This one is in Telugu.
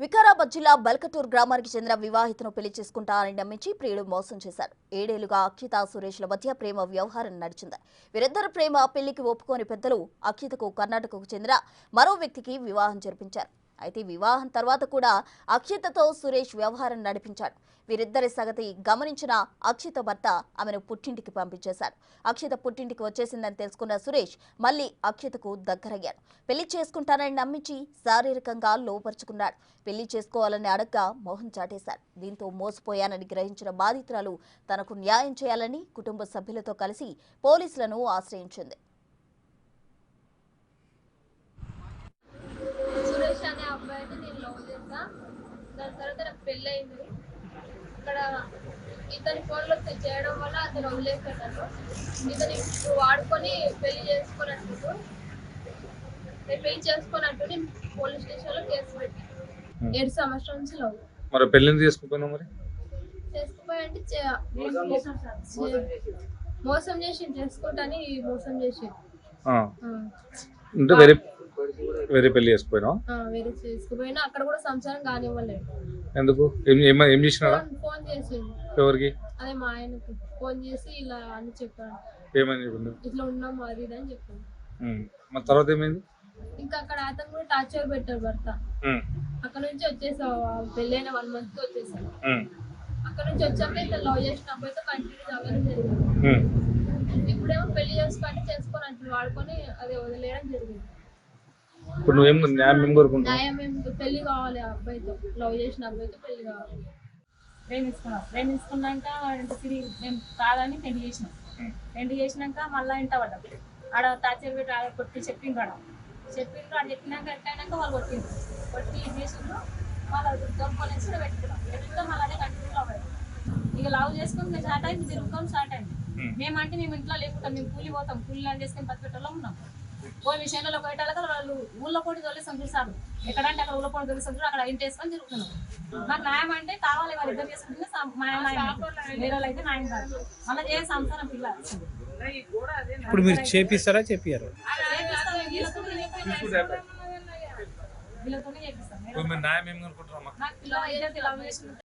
వికారాబాద్ జిల్లా బల్కటూర్ గ్రామానికి చెందిన వివాహితను పెళ్లి చేసుకుంటారని నమ్మించి ప్రియుడు మోసం చేశారు. 7 ఏళ్లుగా అక్షిత సురేష్ల మధ్య ప్రేమ వ్యవహారం నడిచింది. వీరిద్దరు ప్రేమ పెళ్లికి ఒప్పుకోని పెద్దలు అక్షితకు కర్ణాటకకు చెందిన మరో వ్యక్తికి వివాహం జరిపించారు. అయితే వివాహం తర్వాత కూడా అక్షితతో సురేష్ వ్యవహారం నడిపించాడు. వీరిద్దరి సంగతి గమనించిన అక్షిత భర్త ఆమెను పుట్టింటికి పంపించేశారు. అక్షిత పుట్టింటికి వచ్చేసిందని తెలుసుకున్న సురేష్ మళ్లీ అక్షితకు దగ్గరయ్యాడు. పెళ్లి చేసుకుంటానని నమ్మించి శారీరకంగా లోపరుచుకున్నాడు. పెళ్లి చేసుకోవాలని అడగ్గా మోహం చాటేశాడు. దీంతో మోసపోయానని గ్రహించిన బాధితురాలు తనకు న్యాయం చేయాలని కుటుంబ సభ్యులతో కలిసి పోలీసులను ఆశ్రయించింది. అనే అబ్బాయిని నేను లవ్ చేస్తా. దాని తర్వాత నాకు పెళ్ళి అయింది. ఇక్కడ ఇతని ఫోన్లో చేయడం వల్ల అతను వదిలేస్తాడు. ఇతని వాడుకొని పెళ్లి చేసుకున్నట్టు నేను పోలీస్ స్టేషన్లో కేసు పెట్టి 7 సంవత్సరాల నుంచి లవ్. మరి పెళ్ళిని చేసుకుపోయినా మరి చేసుకుపోయి అంటే మోసం చేసి చేసుకుంటాని మోసం చేసి వేరే పెళ్లి చేసుకుపోయినా వేరే చేసుకుపోయినా అక్కడ కూడా సంసారం కానివ్వలేదు. ఎందుకు ఏం చేసినా ఫోన్ చేసి ఎవరికి అదే మా ఆయనకు ఫోన్ చేసి ఇలా అని చెప్పాను. ఏమని చెప్పింది? ఇట్లా ఉన్నాం అది ఇది అని చెప్పాను. మరి తర్వాత ఏమైంది? ఇంకా అక్కడ అతను కూడా టార్చర్ పెట్టారు భర్త. అక్కడ నుంచి వచ్చేసావు పెళ్ళైన 1 month కి వచ్చేసాను. అక్కడ నుంచి వచ్చాక ఇతను లవ్ చేసిన అబ్బాయితో కంటిన్యూ అవ్వడం జరిగింది. ఇప్పుడేమో పెళ్లి చేసుకొని అట్లా వాడుకొని అదే వదిలేయడం జరిగింది. ఇప్పుడు నువ్వేం న్యాయం కోరుకుంటున్నావు? న్యాయం పెళ్లి కావాలి. అబ్బాయితో లవ్ చేసిన అబ్బాయితో పెళ్లి కావాలి. ప్రేమించుకున్నాక మేము కాదని పెళ్లి చేసినాం. పెళ్లి చేసినాక మళ్ళీ ఇంట పడ్డాం. ఆడ టార్చర్ పెట్టి ఆడ కొట్టి చెప్పిండ్రు. ఆడ చెప్పినాక ఎట్టయినాక వాళ్ళు కొట్టి చేసిండ్రు. వాళ్ళు దొంగలేసి పెట్టుకున్నాం. మళ్ళీ అదే కంటిన్యూ అవ్వడం. ఇక లవ్ చేసుకుని మేము స్టార్ట్ అయింది, తిరుగుతాం స్టార్ట్ అయింది. మేమంటే మేము ఇంట్లో లేకుంటాం, మేము కూలి పోతాం. కూలి ల్యాండ్ చేసుకొని బతిపెట్టలో ఉన్నాం. పోయి విషయంలో పోయేటాక వాళ్ళు ఊళ్ళో పోటీ తొలిస్తాం చూసారు. ఎక్కడంటే అక్కడ ఊళ్ళో పోటీ తొలిస్తాం చూడు, అక్కడ ఇంటి వేసుకొని తిరుగుతున్నాం. మాకు న్యాయం అంటే కావాలి. వారు ఇద్దరు చేసుకుంటే వేరే వాళ్ళు అయితే న్యాయం కాదు. మళ్ళీ చేసే సంసారం పిల్ల. ఇప్పుడు మీరు చేపిస్తారా? చెప్పారు వీళ్ళతోనే చేపిస్తాం. న్యాయం ఏం అనుకుంటున్నామా? నాకు పిల్లలు